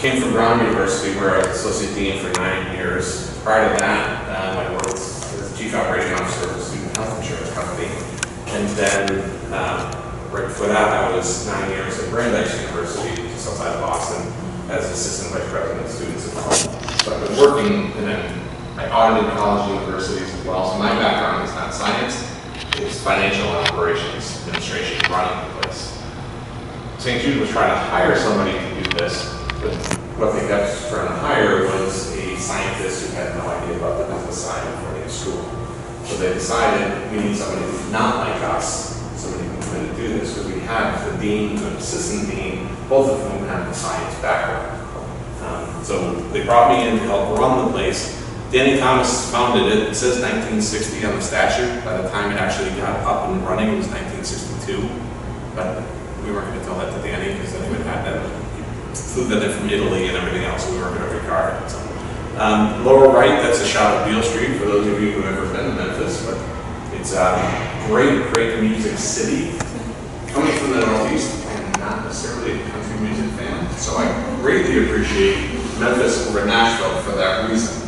came from Brown University, where I was associate dean for 9 years. Prior to that, I worked as chief operating officer of a student health insurance company. And then, right before that, I was 9 years at Brandeis University, just outside of Boston, as assistant vice president of students and health. So I've been working, and then I audited college universities as well. So my background is not science, it's financial operations, administration, running the place. St. Jude was trying to hire somebody to do this, but what they kept trying to hire was a scientist who had no idea about the business side of running a school. So they decided we need somebody who's not like us, somebody who's going to do this, because we had the dean and assistant dean, both of whom had the science background. So they brought me in to help run the place. Danny Thomas founded it. It says 1960 on the statute. By the time it actually got up and running, it was 1962. But we weren't going to tell that to Danny because then he would have that. He flew that in from Italy and everything else. We weren't going to regard it. So, lower right, that's a shot of Beale Street for those of you who have ever been to Memphis. But it's a great, great music city. Coming from the Northeast, I'm not necessarily a country music fan, so I greatly appreciate Memphis over Nashville for that reason.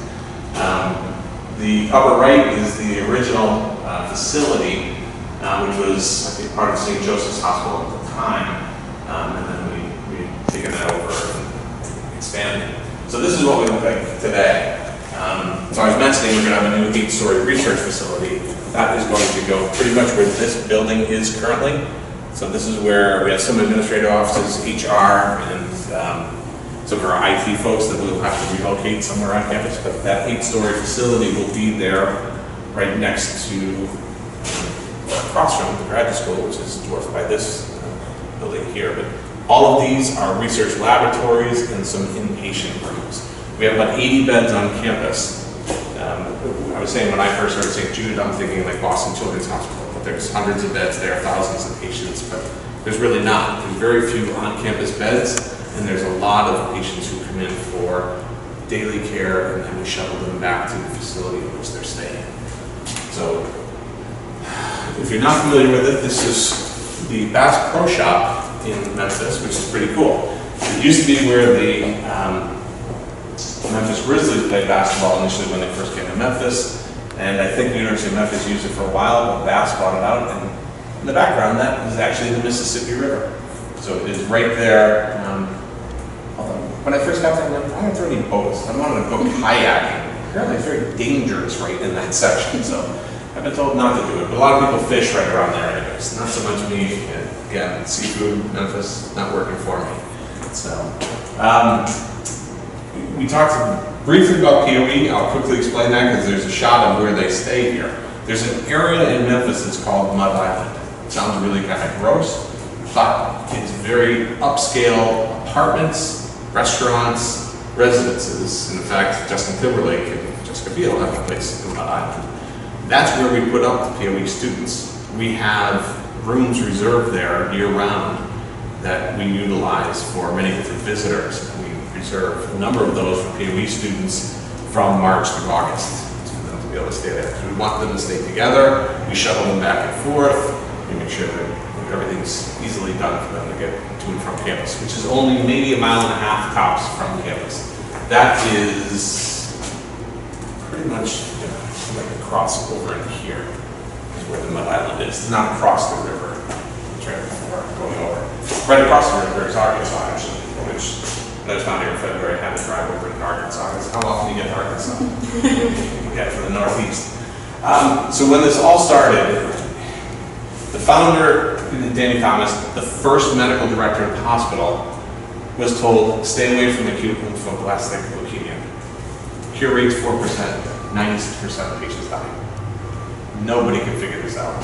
The upper right is the original facility, which was, I think, part of St. Joseph's Hospital at the time, and then we've taken that over and expanded. So this is what we look like today. So I was mentioning we're going to have a new 8-story research facility. That is going to go pretty much where this building is currently. So this is where we have some administrative offices, HR, and some of our IT folks that we'll have to relocate somewhere on campus. But that 8-story facility will be there right next to, across from the graduate school, which is dwarfed by this building here. But all of these are research laboratories and some inpatient rooms. We have about 80 beds on campus. I was saying when I first heard St. Jude, I'm thinking like Boston Children's Hospital, but there's hundreds of beds there, thousands of patients, but there's really not. There's very few on-campus beds, and there's a lot of patients who come in for daily care, and then we shuttle them back to the facility in which they're staying. So, if you're not familiar with it, this is the Bass Pro Shop in Memphis, which is pretty cool. It used to be where the Memphis Grizzlies played basketball initially when they first came to Memphis, and I think the University of Memphis used it for a while, but Bass bought it out, and in the background, that is actually the Mississippi River. So it is right there. Although when I first got there, I'm like, I don't throw any boats. I wanted to go kayaking. Apparently it's very dangerous right in that section, so I've been told not to do it, but a lot of people fish right around there anyways. Not so much me. Again, seafood, Memphis, not working for me. So, we talked briefly about POE. I'll quickly explain that because there's a shot of where they stay here. There's an area in Memphis that's called Mud Island. It sounds really kind of gross, but it's very upscale apartments, restaurants, residences. In fact, Justin Timberlake and Jessica Biel have a place in Mud Island. That's where we put up the POE students. We have rooms reserved there year-round that we utilize for many different visitors. We reserve a number of those for POE students from March to August for them to be able to stay there. So we want them to stay together. We shuttle them back and forth. We make sure that everything's easily done for them to get to and from campus, which is only maybe a mile and a half tops from campus. That is pretty much like across over in here is where the Mud Island is. It's not across the river. It's right before going over. Right across the river is Arkansas, actually, which when I was down here in February, I had to drive over to Arkansas. How often do you get to Arkansas? You get from the Northeast. So when this all started, the founder, Danny Thomas, the first medical director of the hospital, was told, stay away from acute lymphoblastic leukemia. Cure rate's 4%, 96% of patients die. Nobody could figure this out.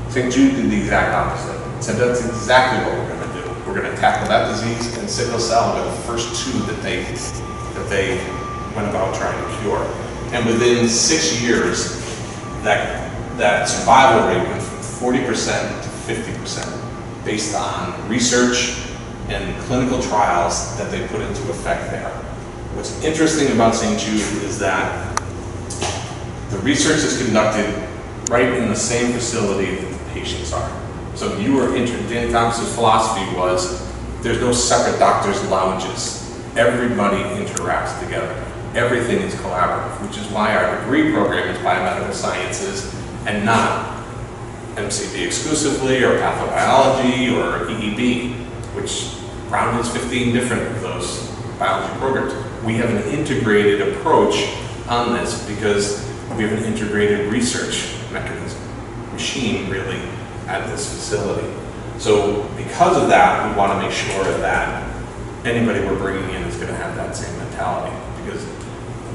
St. Jude did the exact opposite. Said that's exactly what we're going to do. We're going to tackle that disease, and sickle cell were the first two that they went about trying to cure. And within 6 years, that survival rate went from 40% to 50% based on research and clinical trials that they put into effect there. What's interesting about St. Jude is that the research is conducted right in the same facility that the patients are. So Danny Thomas's philosophy was there's no separate doctors' lounges. everybody interacts together. Everything is collaborative, which is why our degree program is biomedical sciences and not MCB exclusively, or pathobiology, or EEB, which Brown has 15 different of those biology programs. We have an integrated approach on this because we have an integrated research mechanism, machine really, at this facility. So because of that, we want to make sure that anybody we're bringing in is going to have that same mentality, because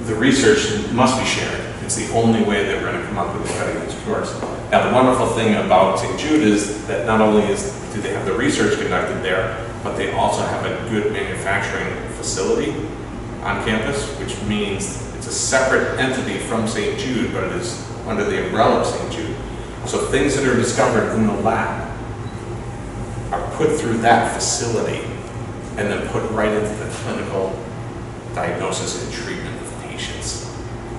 the research must be shared. It's the only way that we're going to come up with the cutting edge cures. Now, the wonderful thing about St Jude is that not only do they have the research conducted there, but they also have a good manufacturing facility on campus, which means it's a separate entity from St Jude, but it is under the umbrella of St Jude. So things that are discovered in the lab are put through that facility and then put right into the clinical diagnosis and treatment of patients.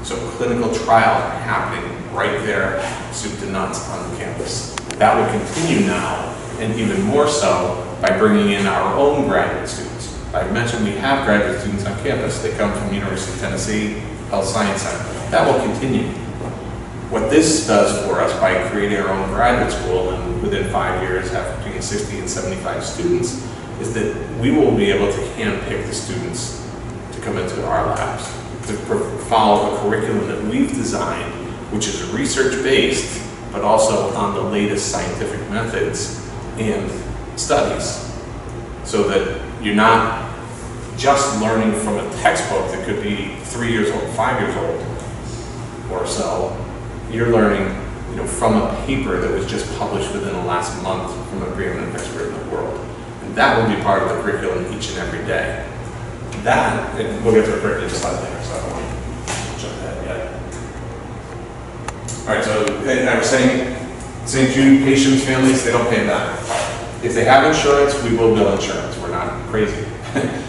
So clinical trials are happening right there, soup to nuts, on the campus. That will continue now, and even more so by bringing in our own graduate students. I mentioned we have graduate students on campus. They come from the University of Tennessee Health Science Center. That will continue. What this does for us by creating our own graduate school and within 5 years have between 60 and 75 students is that we will be able to handpick the students to come into our labs, to follow a curriculum that we've designed, which is research-based, but also on the latest scientific methods and studies, so that you're not just learning from a textbook that could be 3 years old, 5 years old or so. You're learning, from a paper that was just published within the last month from a preeminent expert in the world. And that will be part of the curriculum each and every day. That, and we'll get to a curriculum slide later, so I don't want to jump ahead yet. All right, so I was saying, St. Jude patients, families, they don't pay that. If they have insurance, we will bill insurance. We're not crazy.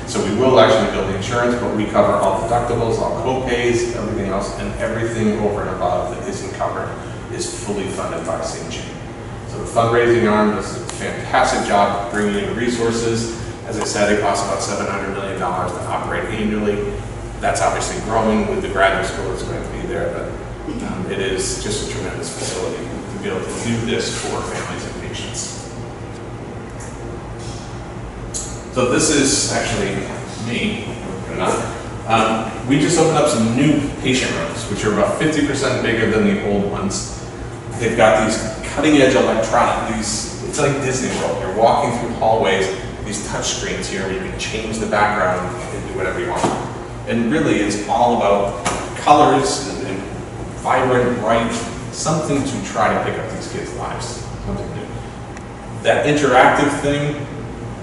So we will actually bill the insurance, but we cover all deductibles, all co-pays, everything else, and everything over and above that isn't covered is fully funded by St. Jude. So the fundraising arm does a fantastic job of bringing in resources. As I said, it costs about $700 million to operate annually. That's obviously growing with the graduate school that's going to be there, but it is just a tremendous facility to be able to do this for families and patients. So this is actually me, or not. We just opened up some new patient rooms, which are about 50% bigger than the old ones. They've got these cutting-edge electronic, it's like Disney World. You're walking through hallways, these touch screens here, where you can change the background and do whatever you want. And really, it's all about colors and vibrant, bright, something to try to pick up these kids' lives, something new. That interactive thing,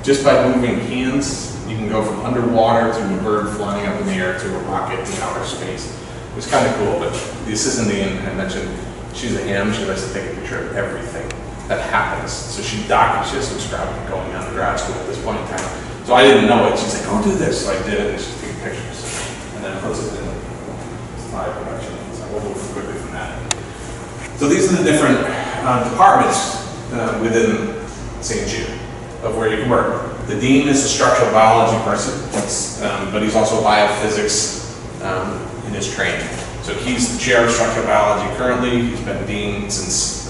just by moving hands, you can go from underwater to a bird flying up in the air to a rocket in outer space. It was kind of cool, but the assistant dean I mentioned, she's a ham. She likes to take a picture of everything that happens. So she has subscribed to going on to grad school at this point in time. So I didn't know it. She's like, go do this. So I did it, and she's taking pictures. And then puts it in slide production. So we'll move quickly from that. So these are the different departments within St. Jude of where you can work. The dean is a structural biology person, but he's also biophysics in his training. So he's the chair of structural biology currently. He's been dean since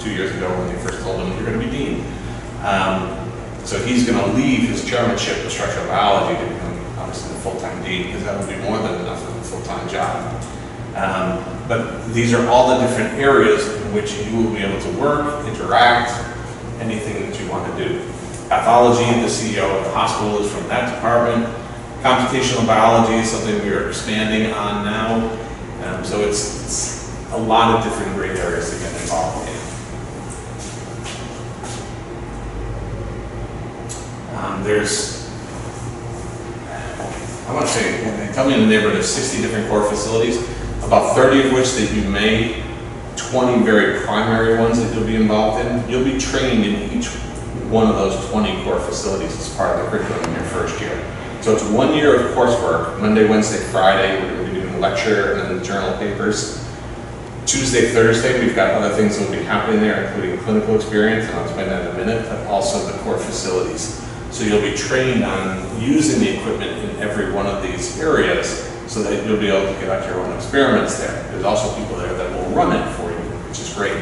2 years ago when they first told him you're going to be dean. So he's going to leave his chairmanship of structural biology to become obviously the full-time dean, because that would be more than enough of a full-time job. But these are all the different areas in which you will be able to work, interact, anything that you want to do. Pathology, the CEO of the hospital is from that department. Computational biology is something we are expanding on now. So it's a lot of different great areas to get involved in. I want to say, they tell me in the neighborhood of 60 different core facilities, about 30 of which that you may, 20 very primary ones that you'll be involved in. You'll be trained in each one of those 20 core facilities as part of the curriculum in your first year. So it's 1 year of coursework, Monday, Wednesday, Friday, we're going to be doing a lecture and then the journal papers. Tuesday, Thursday, we've got other things that will be happening there, including clinical experience, and I'll explain that in a minute, but also the core facilities. So you'll be trained on using the equipment in every one of these areas so that you'll be able to get out your own experiments there. There's also people there that will run it for you, which is great.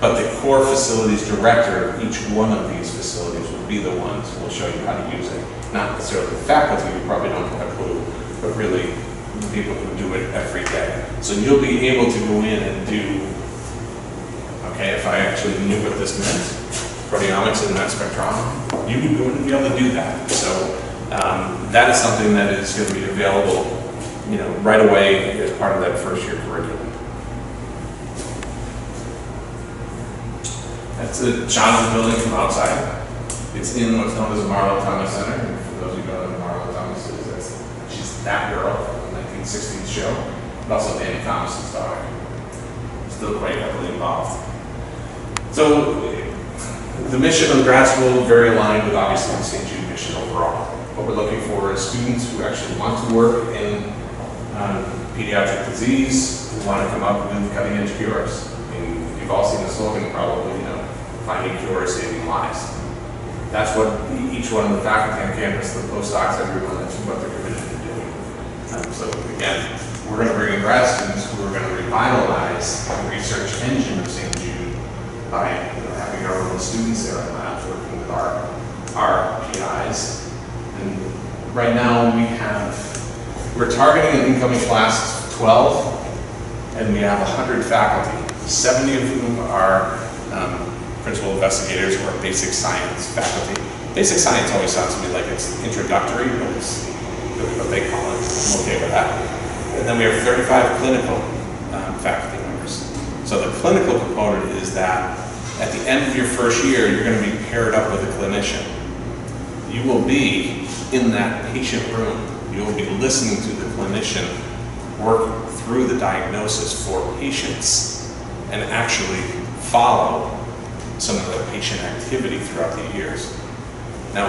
But the core facilities director of each one of these facilities will be the ones who will show you how to use it. Not necessarily the faculty, you probably don't have a clue, but really the people who do it every day. So you'll be able to go in and do, okay, if I actually knew what this meant, proteomics and mass spectrometry, you would go in and be able to do that. So that is something that is going to be available, you know, right away as part of that first year curriculum. That's a shot of the building from outside. It's in what's known as the Marlo Thomas Center. And for those of you who know who Marlo Thomas is, she's that girl from the 1960s show, but also Danny Thomas's daughter. Still quite heavily involved. So the mission of the grad school is very aligned with obviously the St Jude mission overall. What we're looking for is students who actually want to work in pediatric disease, who want to come up with cutting edge cures. I mean, you've all seen the slogan probably, you know, finding cures, saving lives. That's what each one of the faculty on campus, the postdocs, everyone, that's what they're committed to doing. So again, we're going to bring in grad students who are going to revitalize the research engine of St. Jude by having our own students there in labs working with our PIs. And right now we're targeting an incoming class of 12, and we have 100 faculty, 70 of whom are principal investigators or basic science faculty. Basic science always sounds to me like it's introductory, but it's really what they call it. I'm okay with that. And then we have 35 clinical faculty members. So the clinical component is that at the end of your first year, you're going to be paired up with a clinician. You will be in that patient room. You will be listening to the clinician work through the diagnosis for patients and actually follow some of the patient activity throughout the years. Now,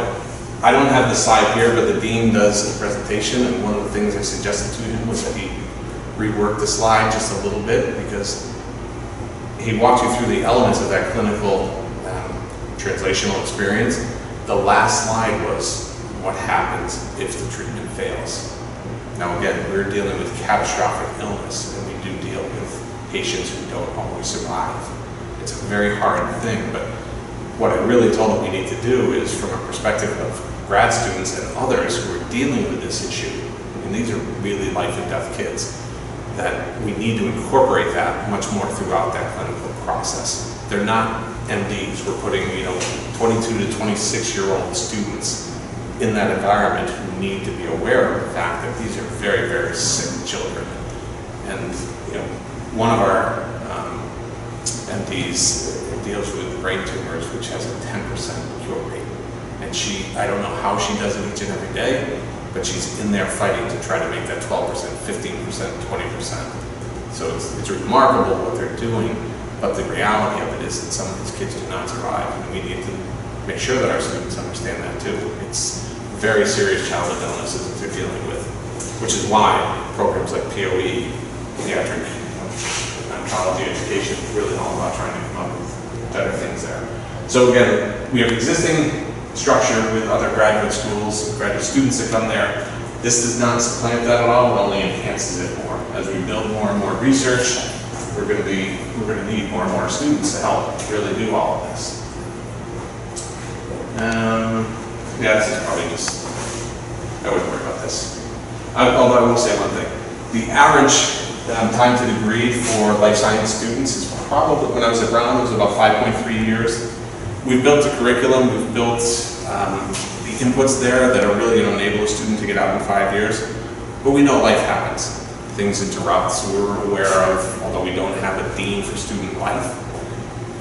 I don't have the slide here, but the dean does a presentation, and one of the things I suggested to him was that he rework the slide just a little bit, because he walked you through the elements of that clinical translational experience. The last slide was what happens if the treatment fails. Now again, we're dealing with catastrophic illness, and we do deal with patients who don't always survive. It's a very hard thing, but what I really told them we need to do is, from a perspective of grad students and others who are dealing with this issue, and these are really life and death kids, that we need to incorporate that much more throughout that clinical process. They're not MDs. We're putting, 22 to 26-year-old students in that environment who need to be aware of the fact that these are very, very sick children. And one of our MDs deals with brain tumors, which has a 10% cure rate. And I don't know how she does it each and every day, but she's in there fighting to try to make that 12%, 15%, 20%. So it's remarkable what they're doing, but the reality of it is that some of these kids do not survive, and we need to make sure that our students understand that too. It's very serious childhood illnesses that they're dealing with, which is why programs like POE, pediatric oncology education, is really all about trying to come up with better things there. So again, we have existing structure with other graduate schools, graduate students that come there. This does not supplant that at all, it only enhances it more. As we build more and more research, we're going to need more and more students to help really do all of this. Yeah, this is probably just, I wouldn't worry about this. Although I will say one thing. The average time to degree for life science students is probably, when I was at Brown, it was about 5.3 years. We've built a curriculum, we've built the inputs there that are really going to enable a student to get out in 5 years. But we know life happens. Things interrupt, so we're aware of, although we don't have a dean for student life.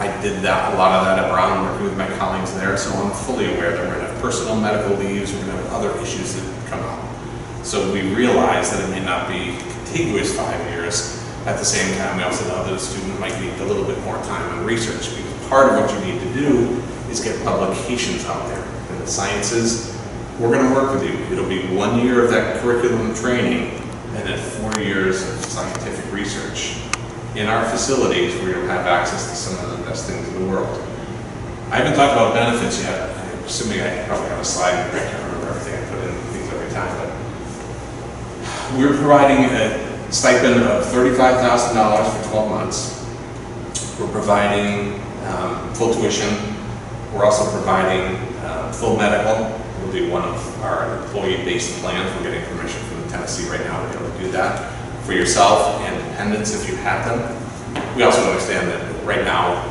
I did a lot of that at Brown, working with my colleagues there, so I'm fully aware that we're going to have personal medical leaves, we're going to have other issues that come up. So we realize that it may not be contiguous 5 years. At the same time, we also know that a student might need a little bit more time on research, because part of what you need to do is get publications out there. In the sciences, we're going to work with you. It'll be 1 year of that curriculum training, and then 4 years of scientific research in our facilities where you'll have access to some of the best things in the world. I haven't talked about benefits yet. I assuming I probably have a slide, I can't remember everything I put in things every time, but we're providing a stipend of $35,000 for 12 months. We're providing full tuition. We're also providing full medical. We'll do one of our employee-based plans. We're getting permission from Tennessee right now to be able to do that for yourself and dependents if you have them. We also understand that right now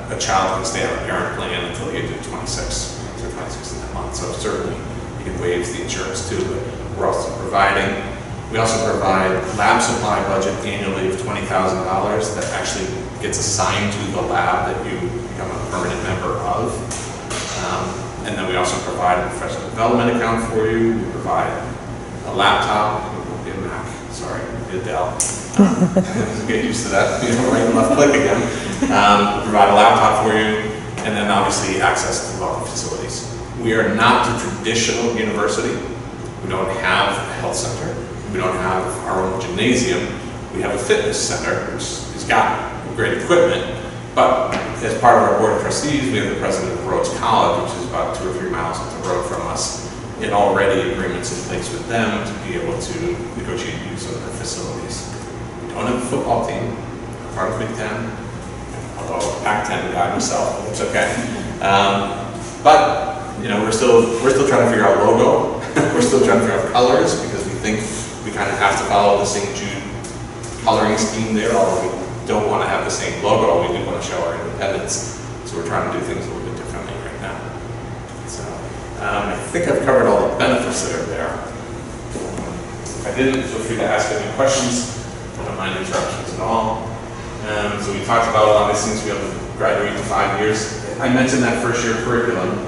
a child can stay on a parent plan until the age of 26, so 26 in that month. So certainly you can waive the insurance too, but we're also providing. We also provide lab supply budget annually of $20,000 that actually gets assigned to the lab that you become a permanent member of. And then we also provide a professional development account for you. We provide a laptop, it won't be a Mac, sorry, it'll be a Dell. Get used to that, right and left click again. We provide a laptop for you, and then obviously access to wealthy facilities. We are not a traditional university. We don't have a health center. We don't have our own gymnasium. We have a fitness center, which has got great equipment. But as part of our board of trustees, we have the president of Rhodes College, which is about 2 or 3 miles up the road from us, and already agreements in place with them to be able to negotiate use of their facilities. We don't have a football team, part of Big Ten, although a Pac-10 guy myself, it's okay. But we're still trying to figure out logo. We're still trying to figure out colors because we think we kind of have to follow the St Jude coloring scheme there, although we don't want to have the same logo. We do want to show our independence, so we're trying to do things a little bit differently right now. So I think I've covered all the benefits that are there. If I didn't, feel free to ask any questions. I don't mind interruptions at all. So we talked about a lot of these things. We have to graduate in 5 years. I mentioned that first year curriculum.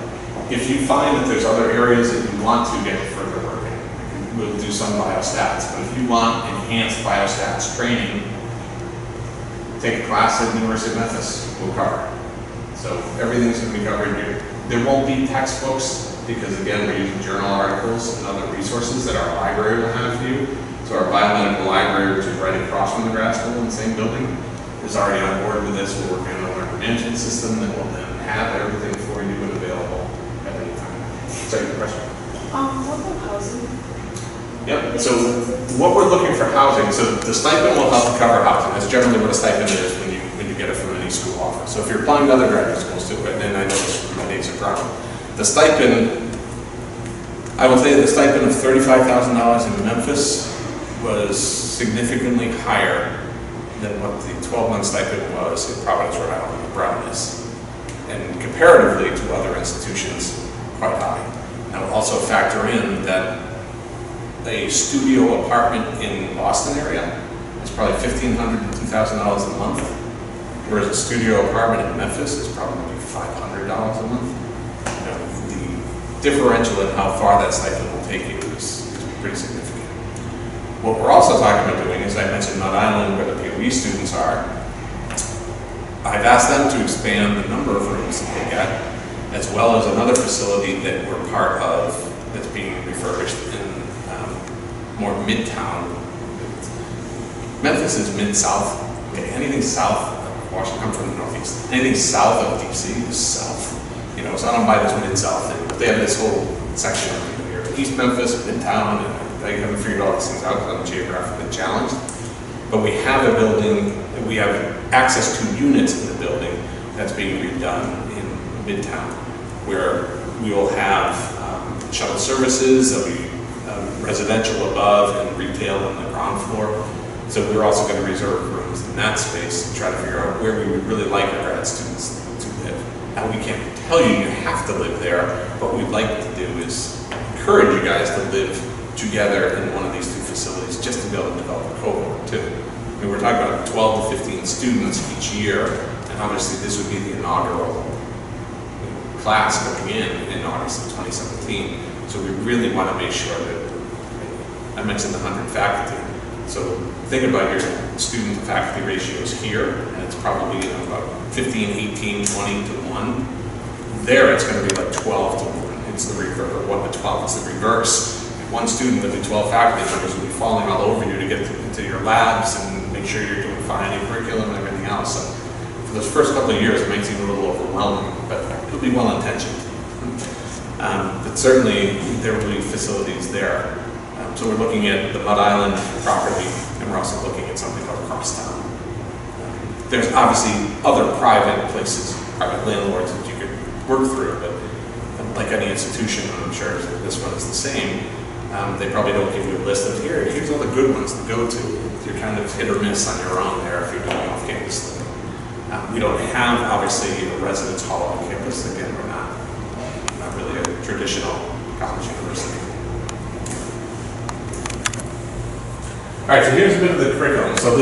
If you find that there's other areas that you want to get further work in, we'll do some biostats. But if you want enhanced biostats training, take a class at the University of Memphis, we'll cover. So everything's going to be covered here. There won't be textbooks because, again, we're using journal articles and other resources that our library will have for you. So our biomedical library, which is right across from the grad school in the same building, is already on board with this. We're working on a management system that will then have everything for you and available at any time. Sorry, your question? What about housing? Yep, so what we're looking for housing, so the stipend will help cover housing. That's generally what a stipend is when you get it from any school offer. So if you're applying to other graduate schools too, and then I know my dates are wrong. The stipend, I will say the stipend of $35,000 in Memphis was significantly higher than what the 12-month stipend was in Providence, Rhode Island, where Brown is. And comparatively to other institutions, quite high. Now also factor in that a studio apartment in Boston area is probably $1,500 to $2,000 a month, whereas a studio apartment in Memphis is probably $500 a month. The differential in how far that stipend will take you is pretty significant. What we're also talking about doing is, I mentioned Mount Island, where the POE students are. I've asked them to expand the number of rooms that they get, as well as another facility that we're part of that's being refurbished in more Midtown. Memphis is Mid-South. Okay, anything south of Washington, I'm from the Northeast. Anything south of DC is south. So I don't buy this Mid-South thing. But they have this whole section over here. East Memphis, Midtown, and I haven't figured all these things out because I'm geographically challenged. But we have a building, we have access to units in the building that's being redone in Midtown, where we will have shuttle services, there'll be residential above and retail on the ground floor. So we're also going to reserve rooms in that space and try to figure out where we would really like our grad students to live. Now we can't tell you have to live there. What we'd like to do is encourage you guys to live together in one of these two facilities just to be able to develop a cohort too. I mean, we're talking about 12 to 15 students each year, and obviously this would be the inaugural class coming in August of 2017. So we really want to make sure that, I mentioned the 100 faculty. So think about your student to faculty ratios here, and it's probably about 15, 18, 20 to 1. There it's going to be like 12 to 1. It's the reverse, or 1 to 12, it's the reverse. One student with the 12 faculty members will be falling all over you to get into your labs and make sure you're doing fine in curriculum and everything else. So for those first couple of years, it might seem a little overwhelming, but it'll be well intentioned. But certainly there will be facilities there. So we're looking at the Mud Island property, and we're also looking at something called Crosstown. There's obviously other private places, private landlords that you could work through, but like any institution, I'm sure this one is the same. They probably don't give you a list of here's all the good ones to go to. You're kind of hit or miss on your own there if you're doing off-campus living. We don't have, obviously, a residence hall on campus. Again, we're not really a traditional college university. All right, so here's a bit of the curriculum. So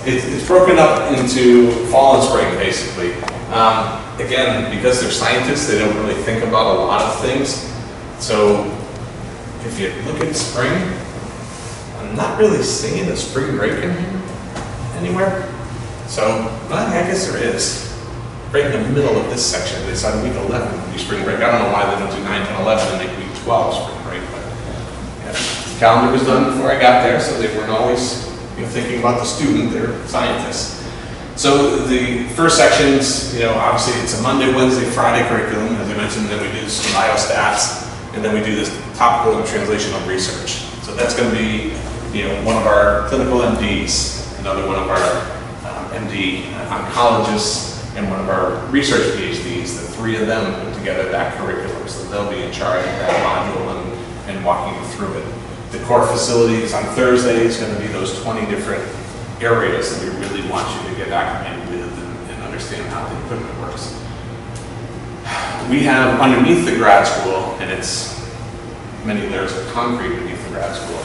it's broken up into fall and spring, basically. Again, because they're scientists, they don't really think about a lot of things. So if you look at spring, I'm not really seeing a spring break in here anywhere. So, well, I guess there is. Right in the middle of this section, they decided week 11 would be spring break. I don't know why they don't do 9, 10, 11 and make week 12 spring break, but yeah. The calendar was done before I got there, so they weren't always thinking about the student, they're scientists. So the first sections, obviously it's a Monday, Wednesday, Friday curriculum, as I mentioned, then we do some biostats, and then we do this topical and translational research. So that's going to be, one of our clinical MDs, another one of our MD oncologists, and one of our research PhDs. The three of them put together that curriculum, so they'll be in charge of that module and walking you through it. The core facilities on Thursday is going to be those 20 different areas that we really want you to get acclimated with and understand how the equipment works. We have underneath the grad school, and it's many layers of concrete beneath the grad school,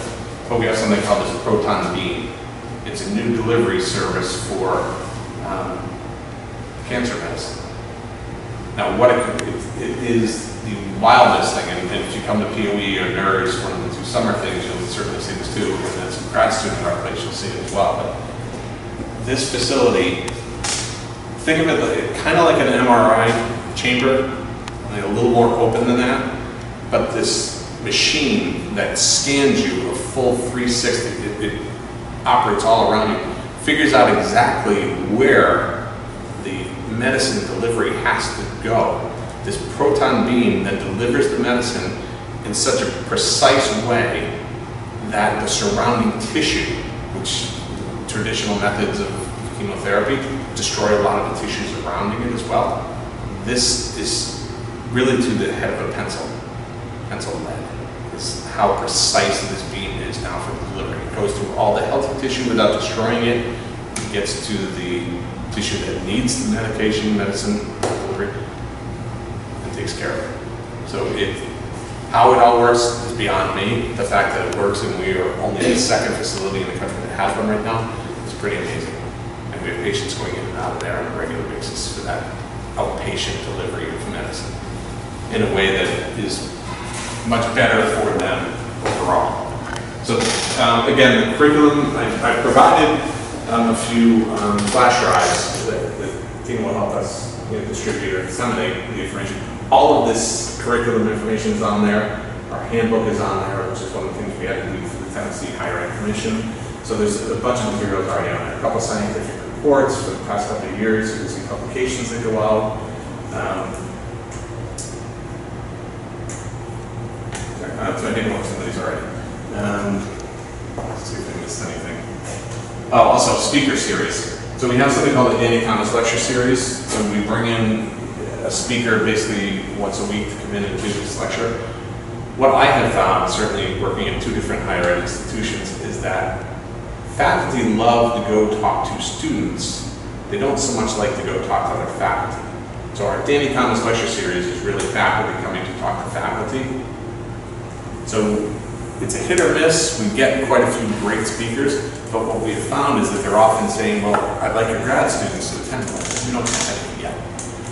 but we have something called this proton beam. It's a new delivery service for cancer medicine. Now, what it is the wildest thing, and if you come to POE or NERS, one of the two summer things, you'll certainly see this too, and as a grad student in our place, you'll see it as well. But this facility, think of it kind of like an MRI chamber, like a little more open than that, but this machine that scans you a full 360, it operates all around you, figures out exactly where the medicine delivery has to go. This proton beam that delivers the medicine in such a precise way that the surrounding tissue, which traditional methods of chemotherapy destroy a lot of the tissues surrounding it as well. This is really to the head of a pencil lead. This is how precise this beam is now for the delivery. It goes through all the healthy tissue without destroying it. It gets to the tissue that needs the medicine delivery, and takes care of it. So how it all works is beyond me. The fact that it works and we are only the second facility in the country that has one right now is pretty amazing. And we have patients going in and out of there on a regular basis for that outpatient delivery of medicine in a way that is much better for them overall. So again, the curriculum, I provided a few flash drives that the team will help us distribute or disseminate the information. All of this curriculum information is on there. Our handbook is on there, which is one of the things we had to do for the Tennessee Higher Ed Commission. So there's a bunch of materials already on there. A couple scientific reports for the past couple of years. You can see publications that go out. So I didn't know some of these already. Let's see if I missed anything. Oh, also speaker series. So we have something called the Danny Thomas Lecture Series. So we bring in a speaker basically once a week to come in and do this lecture. What I have found, certainly working in 2 different higher ed institutions, is that faculty love to go talk to students. They don't so much like to go talk to other faculty. So our Danny Thomas Lecture Series is really faculty coming to talk to faculty. So it's a hit or miss. We get quite a few great speakers, but what we've found is that they're often saying, well, I'd like your grad students to attend one. We don't have it yet.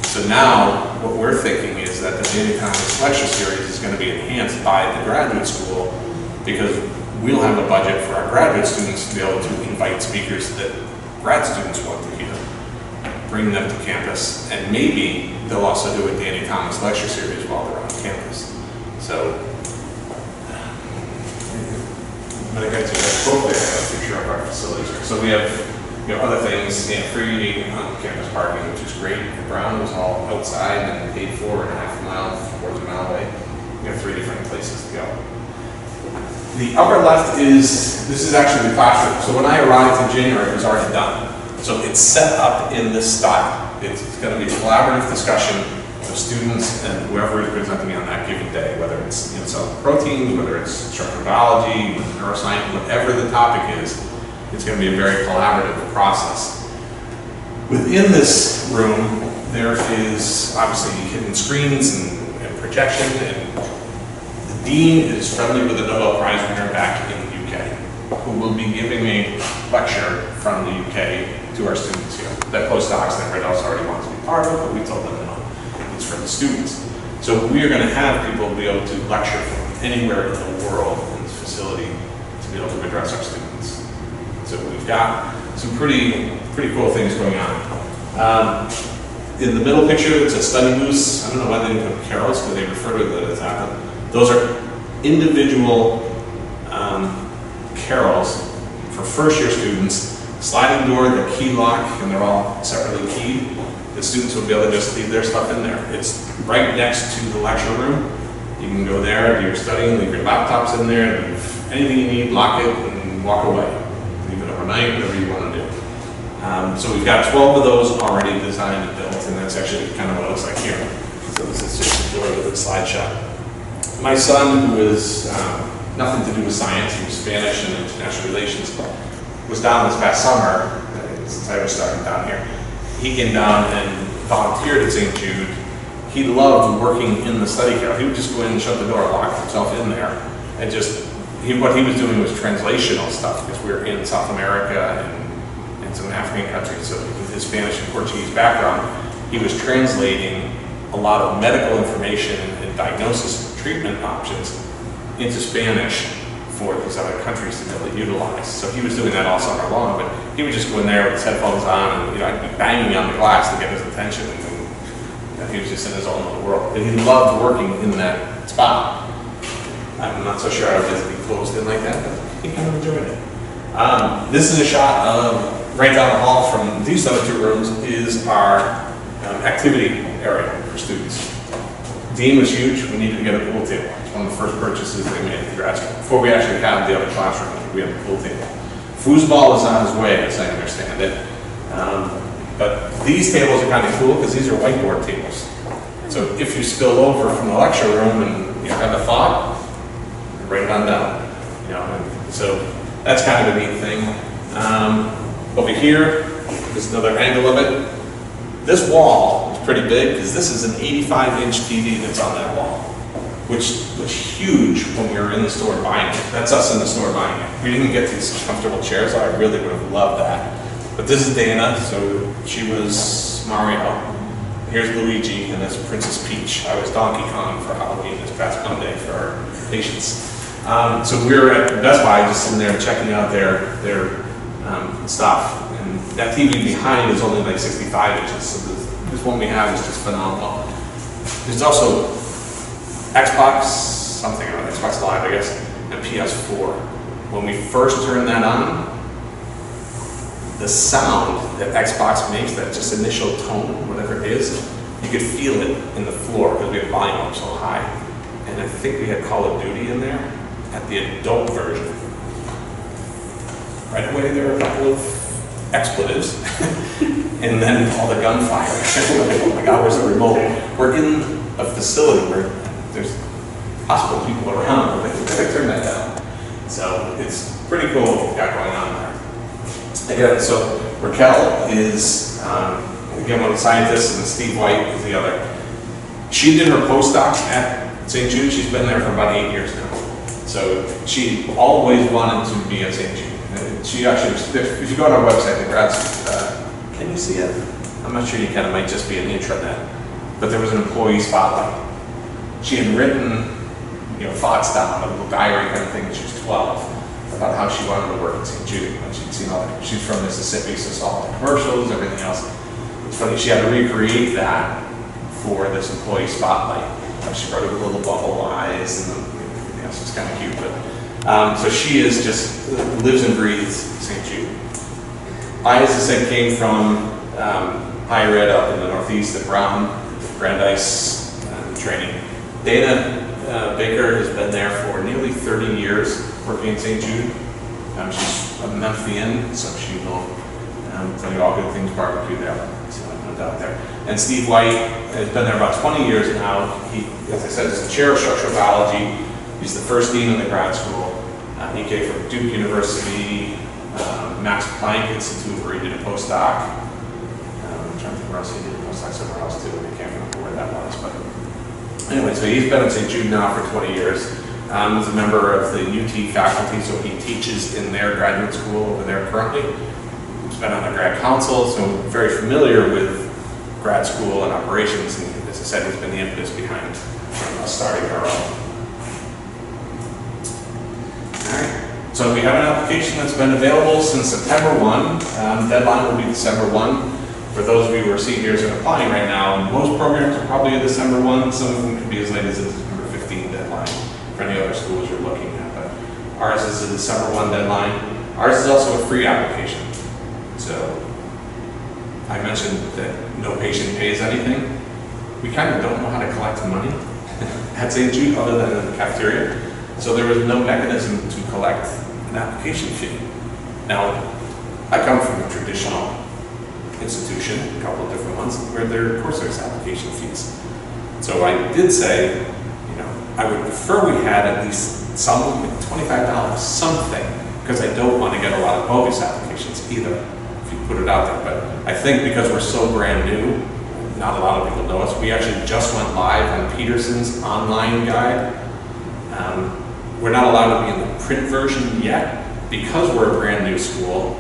So now what we're thinking is that the Danny Thomas Lecture Series is going to be enhanced by the graduate school, because we'll have a budget for our graduate students to be able to invite speakers that grad students want to hear, bring them to campus, and maybe they'll also do a Danny Thomas Lecture Series while they're on campus. So I'm going to get to hopefully a picture of our facilities. So we have other things, free on-campus parking, which is great. The Brown was all outside and paid for, and half a mile 3 different places to go. The upper left this is actually the classroom. So when I arrived in January, it was already done. So it's set up in this style. It's going to be a collaborative discussion of students and whoever is presenting on that given day, whether it's cell proteins, whether it's structural biology, neuroscience, whatever the topic is, it's going to be a very collaborative process. Within this room, there is obviously hidden screens and projection, and the dean is friendly with a Nobel Prize winner back in the UK, who will be giving a lecture from the UK to our students here. That postdocs and everybody else already wants to be part of it, but we told them no, it's for the students. So we are going to have people be able to lecture from anywhere in the world in this facility to be able to address our students. So we've got some pretty cool things going on. In the middle picture, it's a study booth. I don't know why they didn't put carols, because they refer to it as that. Those are individual carols for first-year students. Sliding door, they're key lock, and they're all separately keyed. The students will be able to just leave their stuff in there. It's right next to the lecture room. You can go there, do your studying, leave your laptops in there, leave anything you need, lock it, and walk away. Leave it overnight, whatever you want to do. So we've got 12 of those already designed and built, and that's actually kind of what it looks like here. So this is just a door with a slide shot. My son, who is nothing to do with science, he was Spanish and international relations, was down this past summer, since I was starting down here. He came down and volunteered at St Jude. He loved working in the study carrel. He would just go in and shut the door, lock himself in there, and just, what he was doing was translational stuff, because we were in South America and some African countries, so with his Spanish and Portuguese background, he was translating a lot of medical information and diagnosis and treatment options into Spanish for these other countries to be able to utilize. So he was doing that all summer long, but he would just go in there with his headphones on, and I'd be banging on the glass to get his attention, and he was just in his own little world. And he loved working in that spot. I'm not so sure I would just be closed in like that, but he kind of enjoyed it. This is a shot of, right down the hall from these other 2 rooms is our activity area for students. Dean was huge. We needed to get a pool table. It's one of the first purchases they made in grad school. Before we actually had the other classroom, we had a pool table. Foosball is on his way, as I understand it. But these tables are kind of cool because these are whiteboard tables. So if you spill over from the lecture room and you have a thought, write it on down. And so that's kind of a neat thing. Over here, there's another angle of it. This wall is pretty big because this is an 85-inch TV that's on that wall, which was huge when we were in the store buying it. That's us in the store buying it. We didn't get these comfortable chairs. I really would have loved that. But this is Dana, so she was Mario. Here's Luigi, and that's Princess Peach. I was Donkey Kong for Halloween this past Monday for our patients. So we were at Best Buy just sitting there checking out their stuff. And that TV behind is only like 65 inches, so this one we have is just phenomenal. There's also Xbox, something or Xbox Live, I guess, and PS4. When we first turned that on, the sound that Xbox makes, that just initial tone, whatever it is, you could feel it in the floor because we had volume up so high. And I think we had Call of Duty in there at the adult version. Right away, there were a couple of expletives, and then all the gunfire. Oh my God, where's the remote? We're in a facility where there's hospital people around. They turn that down. So it's pretty cool what we've got going on there. Again, so Raquel is, again, one of the scientists, and Steve White is the other. She did her postdoc at St Jude. She's been there for about 8 years now. So she always wanted to be at St Jude. She actually, if you go on our website, the grad school, can you see it? I'm not sure you can. It might just be an intranet. But there was an employee spotlight. She had written, thoughts down, a little diary kind of thing when she was 12 about how she wanted to work at St Jude. And she'd seen all that. She's from Mississippi, so saw all the commercials, everything else. It's funny, she had to recreate that for this employee spotlight. She wrote it with little bubble eyes and everything else. It's kind of cute. But so she is just lives and breathes St. Jude. I, as I said, came from higher ed up in the Northeast at Brown, Brandeis training. Dana Baker has been there for nearly 30 years working in St. Jude. She's a Memphian, so she will tell you all good things barbecue there, so no doubt there. And Steve White has been there about 20 years now. He, as I said, is the chair of structural biology. He's the first dean of the grad school. He came from Duke University, Max Planck Institute, where he did a postdoc. I'm trying to think where else he did a postdoc somewhere else too. I can't remember where that was, but anyway, so he's been at St. Jude now for 20 years. He's a member of the UT faculty, so he teaches in their graduate school over there currently. He's been on the grad council, so very familiar with grad school and operations. And as I said, he's been the impetus behind us starting our own. So we have an application that's been available since September 1. Deadline will be December 1. For those of you who are seniors and applying right now, most programs are probably a December 1. Some of them could be as late as a December 15 deadline for any other schools you're looking at. But ours is a December 1 deadline. Ours is also a free application. So I mentioned that no patient pays anything. We kind of don't know how to collect money at St. Jude other than in the cafeteria. So there was no mechanism to collect an application fee. Now, I come from a traditional institution, a couple of different ones, where there, of course, there's application fees. So I did say, you know, I would prefer we had at least some, like $25, something, because I don't want to get a lot of bogus applications either, if you put it out there. But I think because we're so brand new, not a lot of people know us. We actually just went live on Peterson's online guide. We're not allowed to be in the print version yet because we're a brand new school.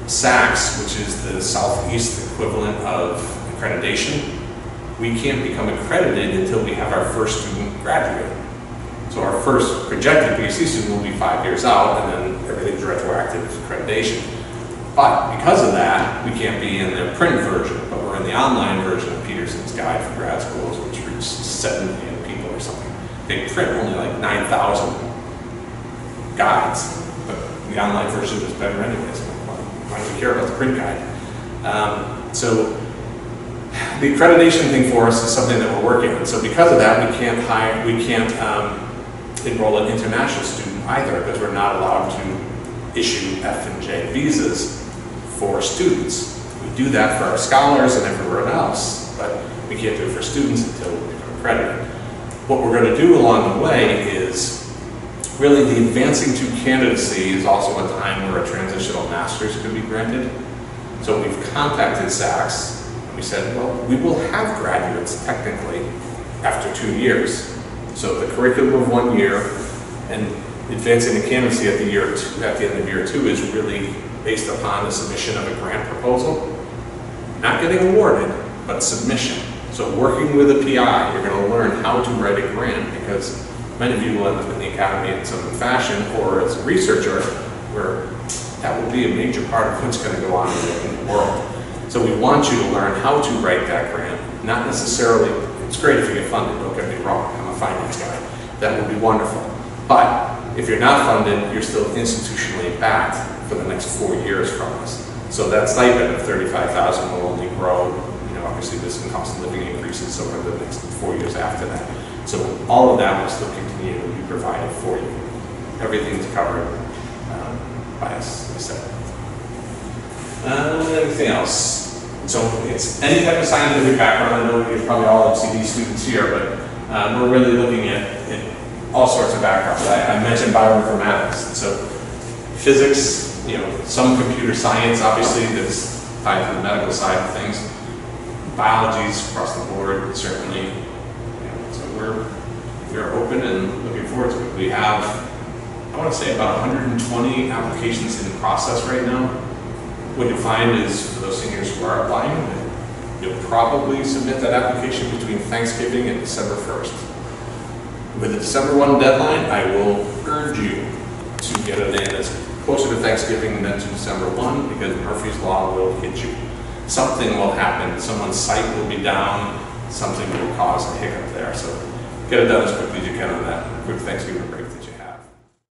SACS, which is the Southeast equivalent of accreditation, we can't become accredited until we have our first student graduate. So our first projected PhD student will be 5 years out, and then everything's retroactive accreditation. But because of that, we can't be in the print version, but we're in the online version of Peterson's Guide for Grad Schools, which reaches 7 million people or something. They print only like 9,000 guides, but the online version is better anyways. Why do we care about the print guide? So the accreditation thing for us is something that we're working on. So because of that, we can't enroll an international student either, because we're not allowed to issue F and J visas for students. We do that for our scholars and everywhere else, but we can't do it for students until we become accredited. What we're going to do along the way is really the advancing to candidacy is also a time where a transitional master's could be granted. So we've contacted SACS and we said, well, we will have graduates technically after 2 years. So the curriculum of 1 year and advancing to candidacy at the end of year 2 is really based upon the submission of a grant proposal. Not getting awarded, but submission. So working with a PI, you're going to learn how to write a grant, because many of you will end up in the academy in some fashion or as a researcher, where that will be a major part of what's going to go on in the world. So we want you to learn how to write that grant, not necessarily, it's great if you get funded, don't get me wrong, I'm a finance guy, that would be wonderful. But if you're not funded, you're still institutionally backed for the next 4 years from us. So that stipend of $35,000 will only grow. Obviously there's some cost of living increases over the next 4 years after that. So all of that will still continue to be provided for you. Everything's covered by us, as I said. Anything else? So it's any type of scientific background. I know you're probably all MCD students here, but we're really looking at all sorts of backgrounds. I mentioned bioinformatics. So physics, some computer science, obviously, that's tied to the medical side of things. Biologies across the board, certainly. So we're open and looking forward to it. We have, I want to say, about 120 applications in process right now. What you'll find is, for those seniors who are applying, you'll probably submit that application between Thanksgiving and December 1st. With the December 1 deadline, I will urge you to get it in as closer to Thanksgiving than to December 1, because Murphy's Law will hit you. Something will happen, someone's site will be down, something will cause a hiccup there. So get it done as quickly as you can on that quick Thanksgiving break.